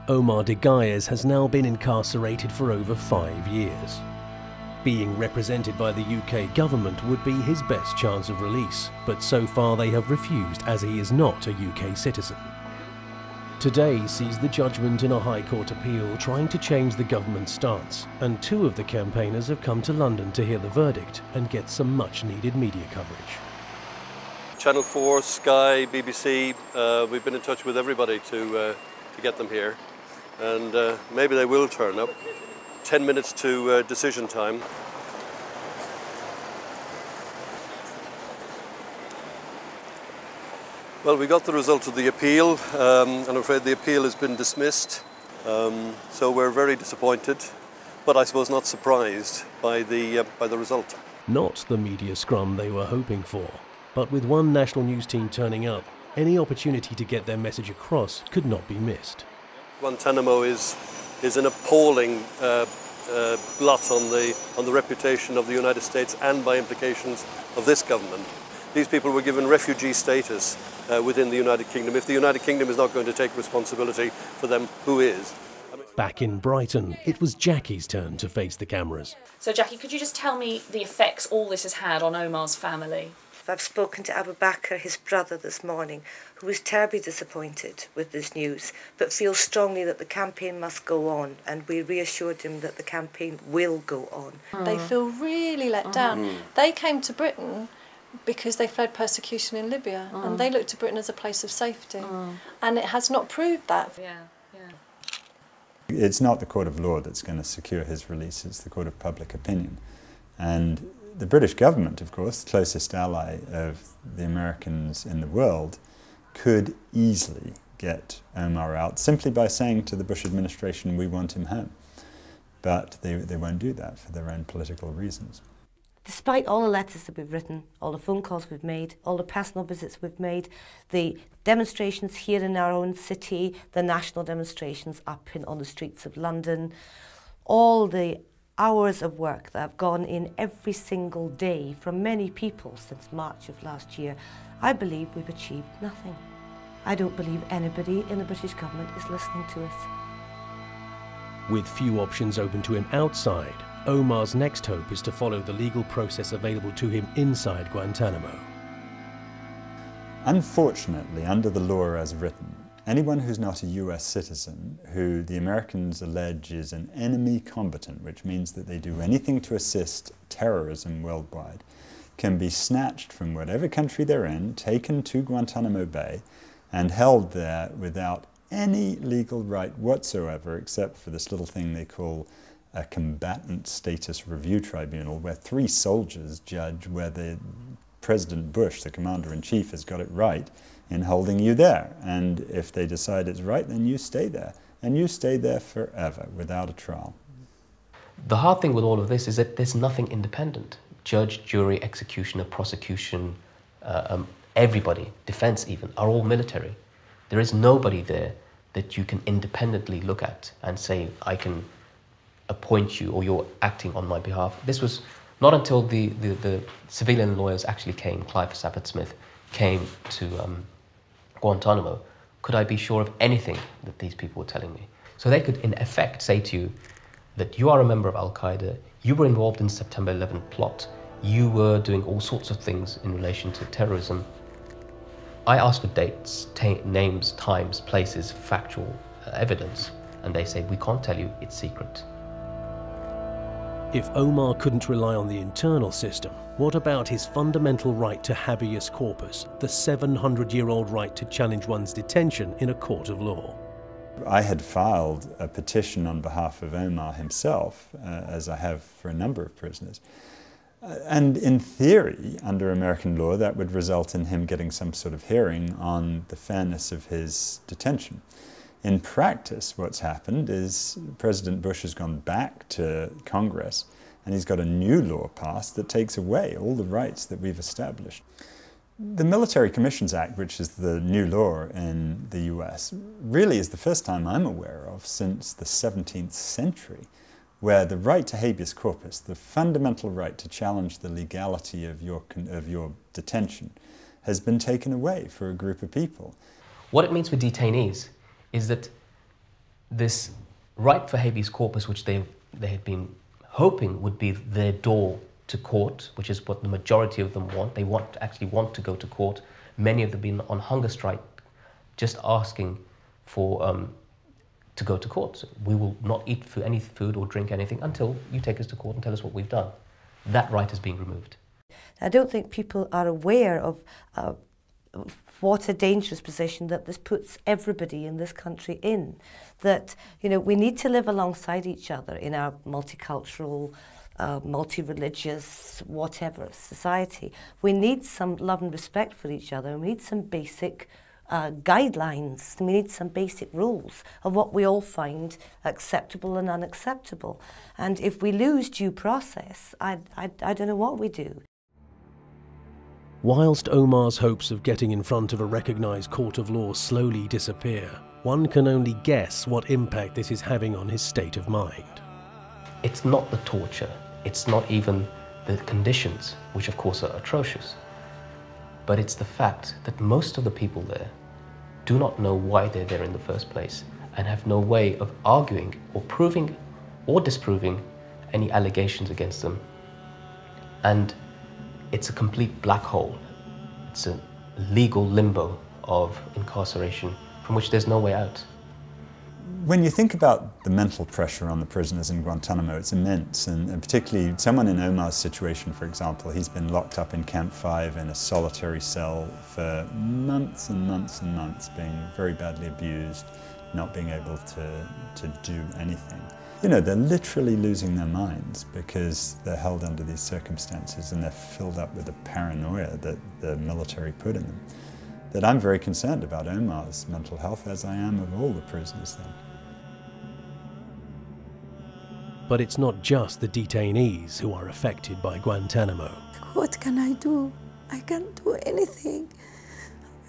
Omar Deghayes has now been incarcerated for over 5 years. Being represented by the UK government would be his best chance of release, but so far they have refused as he is not a UK citizen. Today sees the judgment in a High Court appeal trying to change the government's stance, and 2 of the campaigners have come to London to hear the verdict and get some much-needed media coverage. Channel 4, Sky, BBC, we've been in touch with everybody to get them here, and maybe they will turn up. 10 minutes to decision time. Well, we got the result of the appeal, and I'm afraid the appeal has been dismissed. So we're very disappointed, but I suppose not surprised by the result. Not the media scrum they were hoping for, but with one national news team turning up, any opportunity to get their message across could not be missed. Guantanamo is an appalling blot on the reputation of the United States and by implications of this government. These people were given refugee status within the United Kingdom. If the United Kingdom is not going to take responsibility for them, who is? Back in Brighton, it was Jackie's turn to face the cameras. So Jackie, could you just tell me the effects all this has had on Omar's family? I've spoken to Abu Bakr, his brother, this morning, who is terribly disappointed with this news, but feels strongly that the campaign must go on, and we reassured him that the campaign will go on. They feel really let down. They came to Britain because they fled persecution in Libya, and they looked to Britain as a place of safety, and it has not proved that. It's not the court of law that's going to secure his release, it's the court of public opinion. And the British government, of course, the closest ally of the Americans in the world, could easily get Omar out simply by saying to the Bush administration, we want him home. But they won't do that for their own political reasons. Despite all the letters that we've written, all the phone calls we've made, all the personal visits we've made, the demonstrations here in our own city, the national demonstrations up on the streets of London, all the hours of work that have gone in every single day from many people since March of last year, I believe we've achieved nothing. I don't believe anybody in the British government is listening to us. With few options open to him outside, Omar's next hope is to follow the legal process available to him inside Guantanamo. Unfortunately, under the law as written, anyone who's not a US citizen, who the Americans allege is an enemy combatant, which means that they do anything to assist terrorism worldwide, can be snatched from whatever country they're in, taken to Guantanamo Bay, and held there without any legal right whatsoever, except for this little thing they call a combatant status review tribunal, where 3 soldiers judge whether President Bush, the commander-in-chief, has got it right in holding you there. And if they decide it's right, then you stay there. And you stay there forever, without a trial. The hard thing with all of this is that there's nothing independent. Judge, jury, executioner, prosecution, everybody, defense even, are all military. There is nobody there that you can independently look at and say, I can appoint you or you're acting on my behalf. This was not until the civilian lawyers actually came, Clive Safford-Smith, came to Guantanamo, could I be sure of anything that these people were telling me. So they could in effect say to you that you are a member of Al-Qaeda, you were involved in September 11 plot, you were doing all sorts of things in relation to terrorism. I asked for dates, names, times, places, factual evidence, and they say, we can't tell you, it's secret. If Omar couldn't rely on the internal system, what about his fundamental right to habeas corpus, the 700-year-old right to challenge one's detention in a court of law? I had filed a petition on behalf of Omar himself, as I have for a number of prisoners. And in theory, under American law, that would result in him getting some sort of hearing on the fairness of his detention. In practice, what's happened is President Bush has gone back to Congress and he's got a new law passed that takes away all the rights that we've established. The Military Commissions Act, which is the new law in the US, really is the first time I'm aware of since the 17th century, where the right to habeas corpus, the fundamental right to challenge the legality of your detention, has been taken away for a group of people. What it means for detainees is that this right for habeas corpus, which they had been hoping would be their door to court, which is what the majority of them want. They actually want to go to court. Many of them have been on hunger strike, just asking for to go to court. We will not eat any food or drink anything until you take us to court and tell us what we've done. That right is being removed. I don't think people are aware of what a dangerous position that this puts everybody in this country in. That, you know, we need to live alongside each other in our multicultural, multi-religious, whatever society. We need some love and respect for each other, and we need some basic guidelines, and we need some basic rules of what we all find acceptable and unacceptable. And if we lose due process, I don't know what we do. Whilst Omar's hopes of getting in front of a recognised court of law slowly disappear, one can only guess what impact this is having on his state of mind. It's not the torture, it's not even the conditions, which of course are atrocious, but it's the fact that most of the people there do not know why they're there in the first place and have no way of arguing or proving or disproving any allegations against them. And it's a complete black hole. It's a legal limbo of incarceration from which there's no way out. When you think about the mental pressure on the prisoners in Guantanamo, it's immense, and particularly someone in Omar's situation, for example, he's been locked up in Camp 5 in a solitary cell for months and months and months, being very badly abused, not being able to do anything. You know, they're literally losing their minds because they're held under these circumstances and they're filled up with the paranoia that the military put in them. That I'm very concerned about Omar's mental health, as I am of all the prisoners there. But it's not just the detainees who are affected by Guantanamo. What can I do? I can't do anything.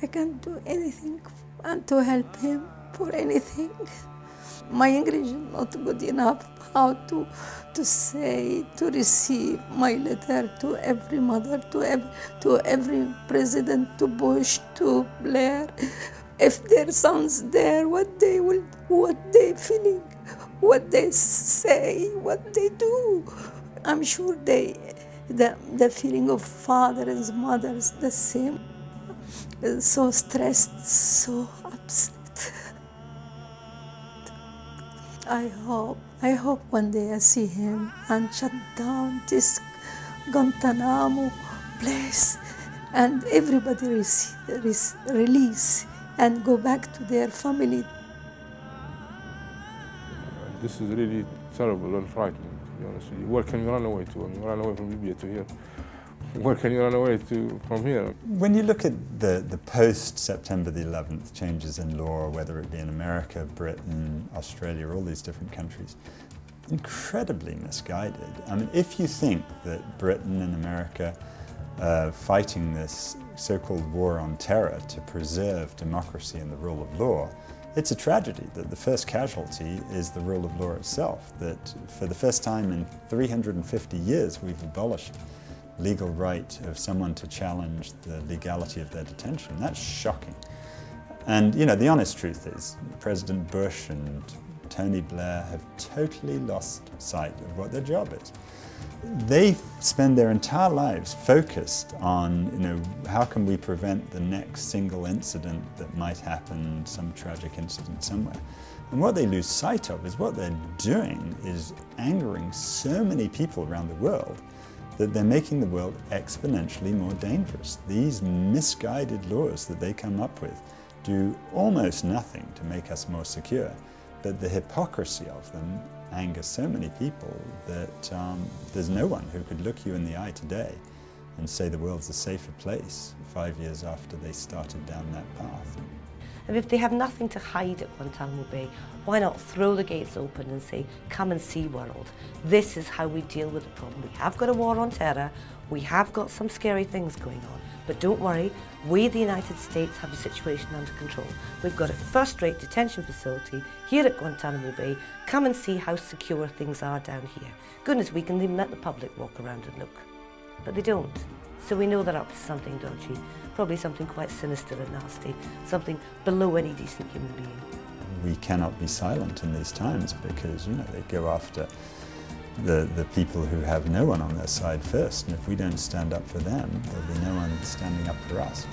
I can't do anything and to help him for anything. My English is not good enough how to say, to receive my letter to every mother, to every president, to Bush, to Blair. If their sons there, what they feeling, what they say, what they do. I'm sure the feeling of fathers and mothers the same. So stressed, so upset. I hope one day I see him and shut down this Guantanamo place and everybody release and go back to their family. This is really terrible and frightening, to be honest with you. Where can you run away to? I mean, run away from Libya to here. Where can you run away to from here? When you look at the post-September the 11th changes in law, whether it be in America, Britain, Australia, all these different countries, incredibly misguided. I mean, if you think that Britain and America are fighting this so-called war on terror to preserve democracy and the rule of law, it's a tragedy that the first casualty is the rule of law itself, that for the first time in 350 years we've abolished legal right of someone to challenge the legality of their detention. That's shocking. And, you know, the honest truth is President Bush and Tony Blair have totally lost sight of what their job is. They spend their entire lives focused on, you know, how can we prevent the next single incident that might happen, some tragic incident somewhere. And what they lose sight of is what they're doing is angering so many people around the world that they're making the world exponentially more dangerous. These misguided laws that they come up with do almost nothing to make us more secure, but the hypocrisy of them angers so many people that there's no one who could look you in the eye today and say the world's a safer place 5 years after they started down that path. And if they have nothing to hide at Guantanamo Bay, why not throw the gates open and say, come and see world. This is how we deal with the problem. We have got a war on terror, we have got some scary things going on, but don't worry, we, the United States, have the situation under control. We've got a first-rate detention facility here at Guantanamo Bay. Come and see how secure things are down here. Goodness, we can even let the public walk around and look. But they don't. So we know they're up to something dodgy, probably something quite sinister and nasty, something below any decent human being. we cannot be silent in these times, because, you know, they go after the people who have no one on their side first, and if we don't stand up for them, there'll be no one standing up for us.